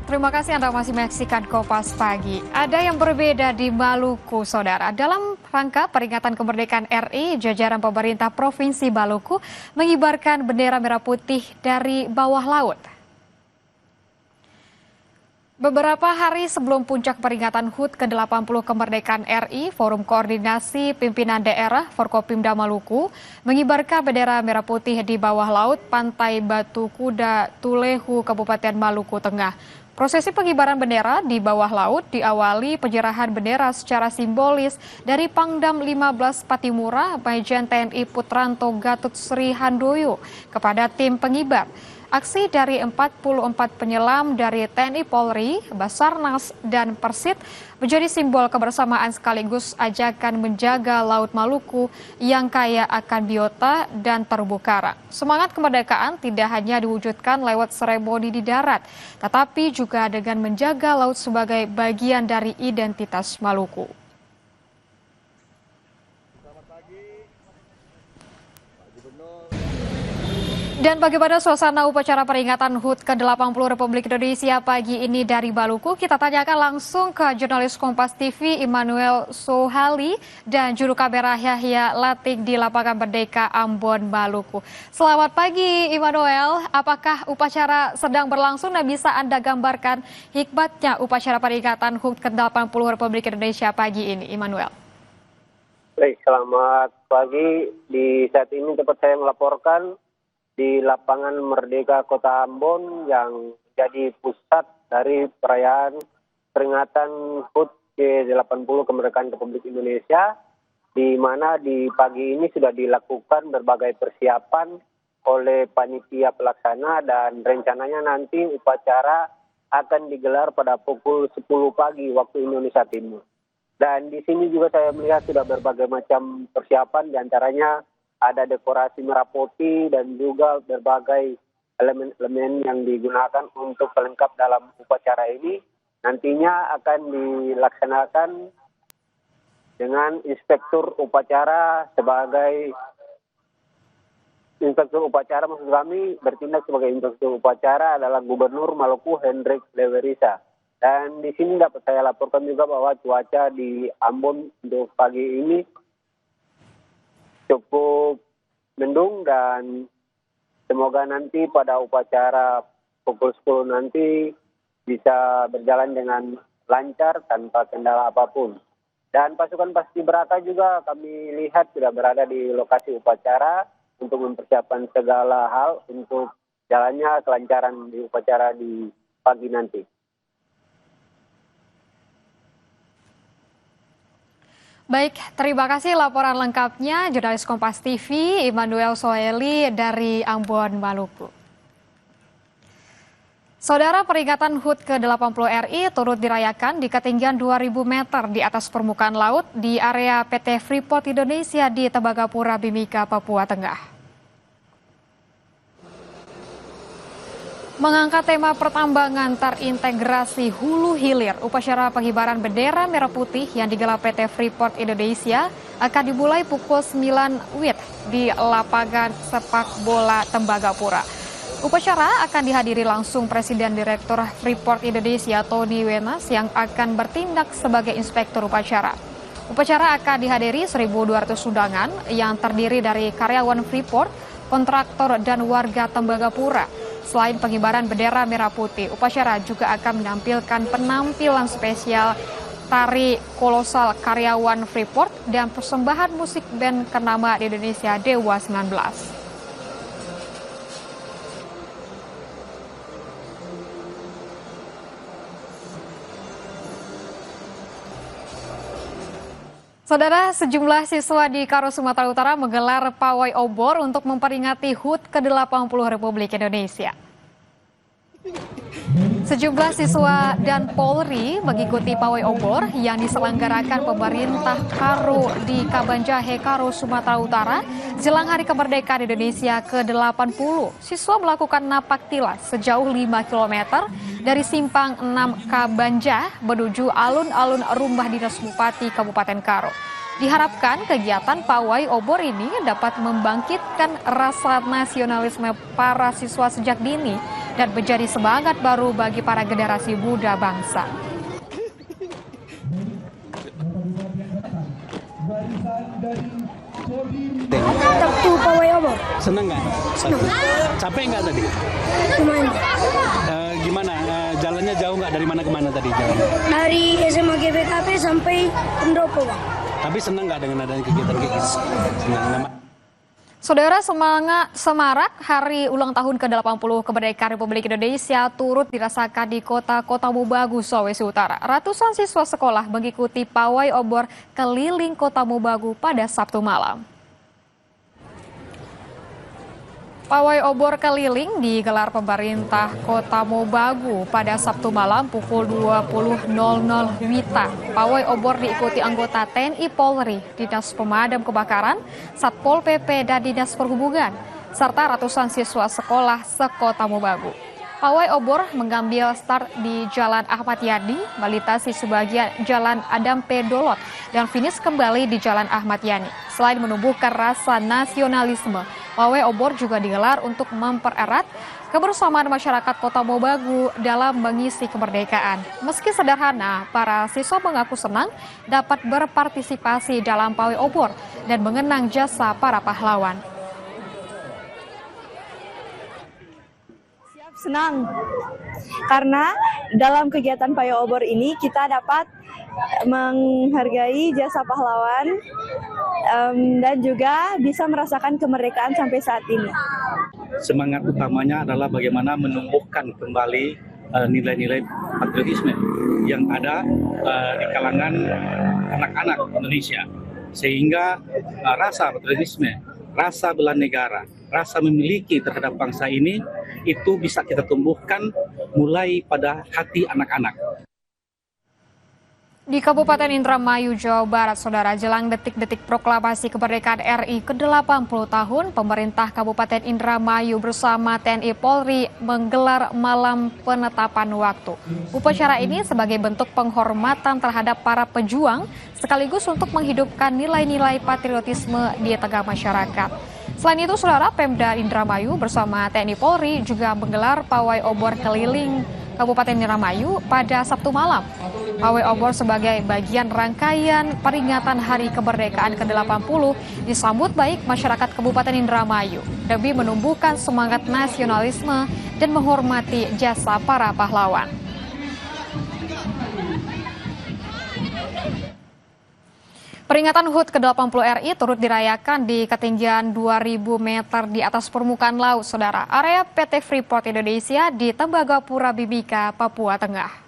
Terima kasih Anda masih menyaksikan Kompas Pagi. Ada yang berbeda di Maluku, Saudara. Dalam rangka peringatan kemerdekaan RI, jajaran pemerintah Provinsi Maluku mengibarkan bendera merah putih dari bawah laut. Beberapa hari sebelum puncak peringatan HUT ke-80 kemerdekaan RI, Forum Koordinasi Pimpinan Daerah Forkopimda Maluku mengibarkan bendera merah putih di bawah laut Pantai Batu Kuda, Tulehu, Kabupaten Maluku Tengah. Prosesi pengibaran bendera di bawah laut diawali penyerahan bendera secara simbolis dari Pangdam 15 Patimura, Majen TNI Putranto Gatut Sri Handoyo kepada tim pengibar. Aksi dari 44 penyelam dari TNI Polri, Basarnas, dan Persit menjadi simbol kebersamaan sekaligus ajakan menjaga Laut Maluku yang kaya akan biota dan terumbu karang. Semangat kemerdekaan tidak hanya diwujudkan lewat seremoni di darat, tetapi juga dengan menjaga laut sebagai bagian dari identitas Maluku. Dan bagaimana suasana upacara peringatan HUT ke-80 Republik Indonesia pagi ini dari Maluku? Kita tanyakan langsung ke jurnalis Kompas TV Immanuel Sohali dan juru kamera Yahya Latik di Lapangan Merdeka Ambon, Maluku. Selamat pagi Immanuel, apakah upacara sedang berlangsung dan bisa Anda gambarkan hikmatnya upacara peringatan HUT ke-80 Republik Indonesia pagi ini, Immanuel? Baik, selamat pagi. Di saat ini tempat saya melaporkan di Lapangan Merdeka Kota Ambon yang jadi pusat dari perayaan peringatan HUT ke-80 kemerdekaan Republik Indonesia, di mana di pagi ini sudah dilakukan berbagai persiapan oleh panitia pelaksana dan rencananya nanti upacara akan digelar pada pukul 10 pagi waktu Indonesia Timur. Dan di sini juga saya melihat sudah berbagai macam persiapan, diantaranya ada dekorasi merah putih dan juga berbagai elemen-elemen yang digunakan untuk pelengkap dalam upacara ini. Nantinya akan dilaksanakan dengan inspektur upacara maksud kami bertindak sebagai inspektur upacara adalah Gubernur Maluku Hendrik Lewerisa. Dan di sini dapat saya laporkan juga bahwa cuaca di Ambon untuk pagi ini cukup mendung dan semoga nanti pada upacara pukul 10 nanti bisa berjalan dengan lancar tanpa kendala apapun. Dan pasukan Paskibraka juga kami lihat sudah berada di lokasi upacara untuk mempersiapkan segala hal untuk jalannya kelancaran di upacara di pagi nanti. Baik, terima kasih laporan lengkapnya jurnalis Kompas TV Immanuel Sohali dari Ambon, Maluku. Saudara, peringatan HUT ke-80 RI turut dirayakan di ketinggian 2.000 meter di atas permukaan laut di area PT Freeport Indonesia di Tembagapura, Mimika, Papua Tengah. Mengangkat tema pertambangan terintegrasi hulu hilir, upacara pengibaran bendera merah putih yang digelar PT Freeport Indonesia akan dimulai pukul 9 WIB di lapangan sepak bola Tembagapura. Upacara akan dihadiri langsung Presiden Direktur Freeport Indonesia Tony Wenas yang akan bertindak sebagai inspektur upacara. Upacara akan dihadiri 1.200 undangan yang terdiri dari karyawan Freeport, kontraktor, dan warga Tembagapura. Selain pengibaran bendera merah putih, upacara juga akan menampilkan penampilan spesial tari kolosal karyawan Freeport dan persembahan musik band ternama di Indonesia Dewa 19. Saudara, sejumlah siswa di Karo, Sumatera Utara menggelar pawai obor untuk memperingati HUT ke-80 Republik Indonesia. Sejumlah siswa dan Polri mengikuti pawai obor yang diselenggarakan pemerintah Karo di Kabanjahe, Karo, Sumatera Utara jelang Hari Kemerdekaan Indonesia ke-80. Siswa melakukan napak tilas sejauh 5 km dari Simpang 6 Kabanjah menuju alun-alun rumah dinas Bupati Kabupaten Karo. Diharapkan kegiatan pawai obor ini dapat membangkitkan rasa nasionalisme para siswa sejak dini dan menjadi semangat baru bagi para generasi muda bangsa. Waktu pawai obor. Seneng nggak? Seneng. Capek nggak tadi? Lumayan. Gimana? Jalannya jauh nggak? Dari mana ke mana tadi jalannya? Dari SMA GBKP sampai Pendopo, Bang. Tapi seneng nggak dengan adanya kegiatan kayak gitu? Seneng nggak? Saudara, semarak Hari Ulang Tahun ke-80 Kemerdekaan Republik Indonesia turut dirasakan di kota Mobagu, Sulawesi Utara. Ratusan siswa sekolah mengikuti pawai obor keliling Kota Mobagu pada Sabtu malam. Pawai obor keliling digelar pemerintah Kota Mobagu pada Sabtu malam pukul 20.00 WITA. Pawai obor diikuti anggota TNI Polri, Dinas Pemadam Kebakaran, Satpol PP, dan Dinas Perhubungan, serta ratusan siswa sekolah se-Kota Mobagu. Pawai obor mengambil start di Jalan Ahmad Yani, melintasi sebagian Jalan Adam P. Dolot, dan finish kembali di Jalan Ahmad Yani. Selain menumbuhkan rasa nasionalisme, pawai obor juga digelar untuk mempererat kebersamaan masyarakat Kota Mobagu dalam mengisi kemerdekaan. Meski sederhana, para siswa mengaku senang dapat berpartisipasi dalam pawai obor dan mengenang jasa para pahlawan. Senang, karena dalam kegiatan pawai obor ini kita dapat menghargai jasa pahlawan dan juga bisa merasakan kemerdekaan sampai saat ini. Semangat utamanya adalah bagaimana menumbuhkan kembali nilai-nilai patriotisme yang ada di kalangan anak-anak Indonesia, sehingga rasa patriotisme, rasa bela negara, rasa memiliki terhadap bangsa ini itu bisa kita tumbuhkan mulai pada hati anak-anak. Di Kabupaten Indramayu, Jawa Barat, Saudara, jelang detik-detik proklamasi kemerdekaan RI ke-80 tahun, pemerintah Kabupaten Indramayu bersama TNI Polri menggelar malam penetapan waktu. Upacara ini sebagai bentuk penghormatan terhadap para pejuang, sekaligus untuk menghidupkan nilai-nilai patriotisme di tengah masyarakat. Selain itu, Saudara, Pemda Indramayu bersama TNI Polri juga menggelar pawai obor keliling Kabupaten Indramayu pada Sabtu malam. Pawai obor sebagai bagian rangkaian peringatan Hari Kemerdekaan ke-80 disambut baik masyarakat Kabupaten Indramayu demi menumbuhkan semangat nasionalisme dan menghormati jasa para pahlawan. Peringatan HUT ke-80 RI turut dirayakan di ketinggian 2.000 meter di atas permukaan laut, Saudara, area PT Freeport Indonesia di Tembagapura Mimika, Papua Tengah.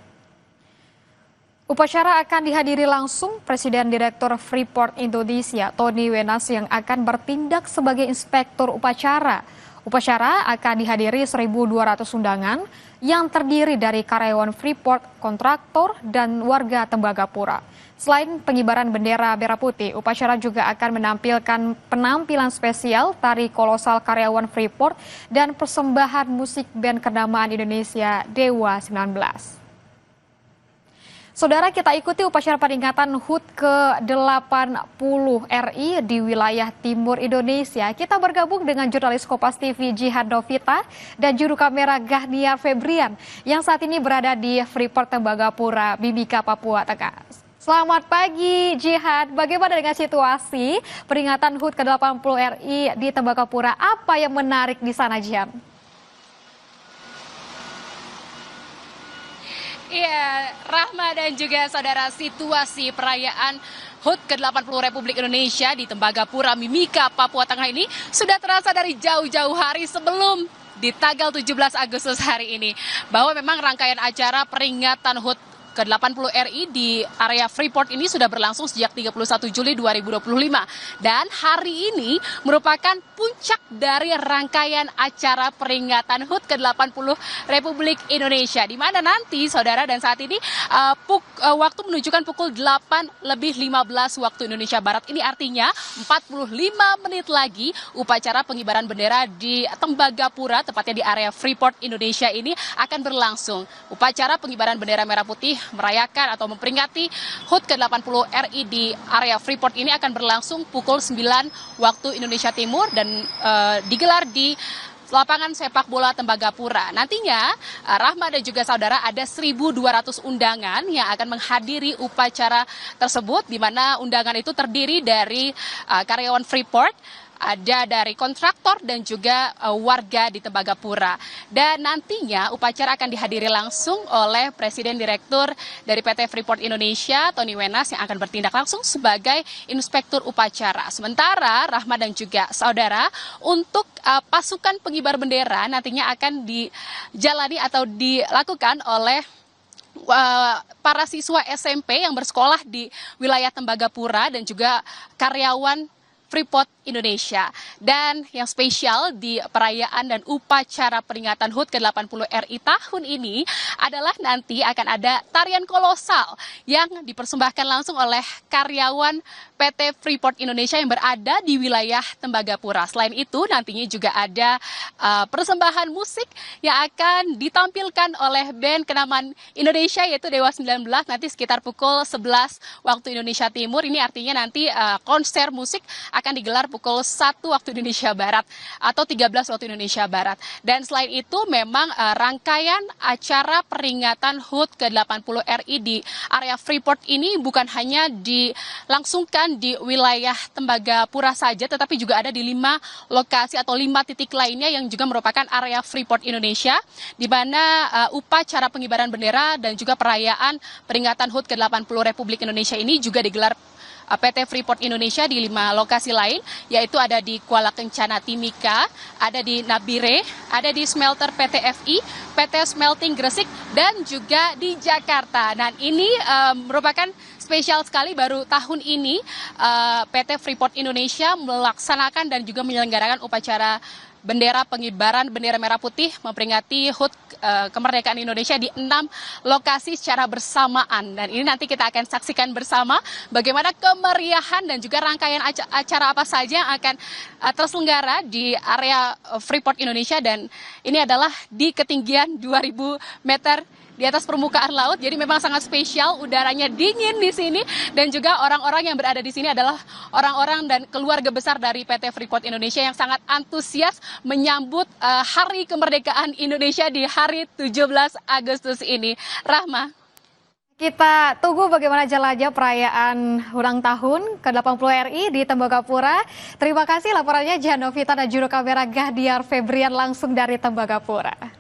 Upacara akan dihadiri langsung Presiden Direktur Freeport Indonesia, Tony Wenas, yang akan bertindak sebagai inspektur upacara. Upacara akan dihadiri 1.200 undangan yang terdiri dari karyawan Freeport, kontraktor, dan warga Tembagapura. Selain pengibaran bendera merah putih, upacara juga akan menampilkan penampilan spesial tari kolosal karyawan Freeport dan persembahan musik band kenamaan Indonesia Dewa 19. Saudara, kita ikuti upacara peringatan HUT ke-80 RI di wilayah timur Indonesia. Kita bergabung dengan jurnalis Kompas TV Jihad Novita dan juru kamera Gahniar Febrian yang saat ini berada di Freeport Tembagapura, Mimika, Papua Tengah. Selamat pagi, Jihad. Bagaimana dengan situasi peringatan HUT ke-80 RI di Tembagapura? Apa yang menarik di sana, Jihad? Iya, Rahma dan juga saudara, situasi perayaan HUT ke-80 Republik Indonesia di Tembagapura, Mimika, Papua Tengah ini sudah terasa dari jauh-jauh hari sebelum di tanggal 17 Agustus hari ini. Bahwa memang rangkaian acara peringatan HUT ke-80 RI di area Freeport ini sudah berlangsung sejak 31 Juli 2025. Dan hari ini merupakan puncak dari rangkaian acara peringatan HUT ke-80 Republik Indonesia. Di mana nanti, saudara, dan saat ini waktu menunjukkan pukul 8:15 waktu Indonesia Barat. Ini artinya 45 menit lagi upacara pengibaran bendera di Tembagapura, tepatnya di area Freeport Indonesia ini akan berlangsung. Upacara pengibaran bendera merah putih merayakan atau memperingati HUT ke-80 RI di area Freeport ini akan berlangsung pukul 9 waktu Indonesia Timur dan digelar di lapangan sepak bola Tembagapura. Nantinya Rahma dan juga saudara ada 1.200 undangan yang akan menghadiri upacara tersebut, di mana undangan itu terdiri dari karyawan Freeport, ada dari kontraktor dan juga warga di Tembagapura. Dan nantinya upacara akan dihadiri langsung oleh Presiden Direktur dari PT Freeport Indonesia, Tony Wenas, yang akan bertindak langsung sebagai inspektur upacara. Sementara Rahma dan juga saudara, untuk pasukan pengibar bendera nantinya akan dijalani atau dilakukan oleh para siswa SMP yang bersekolah di wilayah Tembagapura dan juga karyawan Freeport Indonesia. Dan yang spesial di perayaan dan upacara peringatan HUT ke-80 RI tahun ini adalah nanti akan ada tarian kolosal yang dipersembahkan langsung oleh karyawan PT Freeport Indonesia yang berada di wilayah Tembagapura. Selain itu nantinya juga ada persembahan musik yang akan ditampilkan oleh band kenamaan Indonesia yaitu Dewa 19 nanti sekitar pukul 11 waktu Indonesia Timur. Ini artinya nanti konser musik akan digelar pukul 1 waktu Indonesia Barat atau 13 waktu Indonesia Barat. Dan selain itu memang rangkaian acara peringatan HUT ke-80 RI di area Freeport ini bukan hanya dilangsungkan di wilayah Tembagapura saja, tetapi juga ada di 5 lokasi atau 5 titik lainnya yang juga merupakan area Freeport Indonesia, di mana upacara pengibaran bendera dan juga perayaan peringatan HUT ke-80 Republik Indonesia ini juga digelar PT Freeport Indonesia di 5 lokasi lain, yaitu ada di Kuala Kencana Timika, ada di Nabire, ada di smelter PT FI, PT Smelting Gresik, dan juga di Jakarta. Dan ini merupakan spesial sekali, baru tahun ini PT Freeport Indonesia melaksanakan dan juga menyelenggarakan upacara bendera pengibaran bendera merah putih memperingati HUT kemerdekaan Indonesia di 6 lokasi secara bersamaan. Dan ini nanti kita akan saksikan bersama bagaimana kemeriahan dan juga rangkaian acara apa saja yang akan terselenggara di area Freeport Indonesia. Dan ini adalah di ketinggian 2000 meter di atas permukaan laut, jadi memang sangat spesial, udaranya dingin di sini, dan juga orang-orang yang berada di sini adalah orang-orang dan keluarga besar dari PT Freeport Indonesia yang sangat antusias menyambut Hari Kemerdekaan Indonesia di hari 17 Agustus ini. Rahma. Kita tunggu bagaimana jalannya perayaan ulang tahun ke-80 RI di Tembagapura. Terima kasih laporannya Janovita dan juru kamera Gahdiar Febrian langsung dari Tembagapura.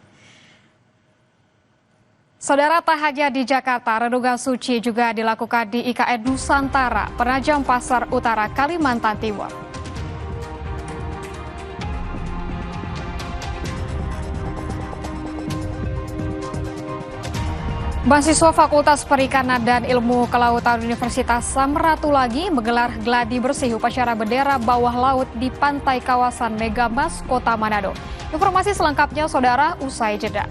Saudara, tak hanya di Jakarta, renungan suci juga dilakukan di IKN Nusantara, Penajam Pasar Utara, Kalimantan Timur. Mahasiswa Fakultas Perikanan dan Ilmu Kelautan Universitas Samratulangi menggelar gladi bersih upacara bendera bawah laut di pantai kawasan Megamas, Kota Manado. Informasi selengkapnya, saudara, usai jeda.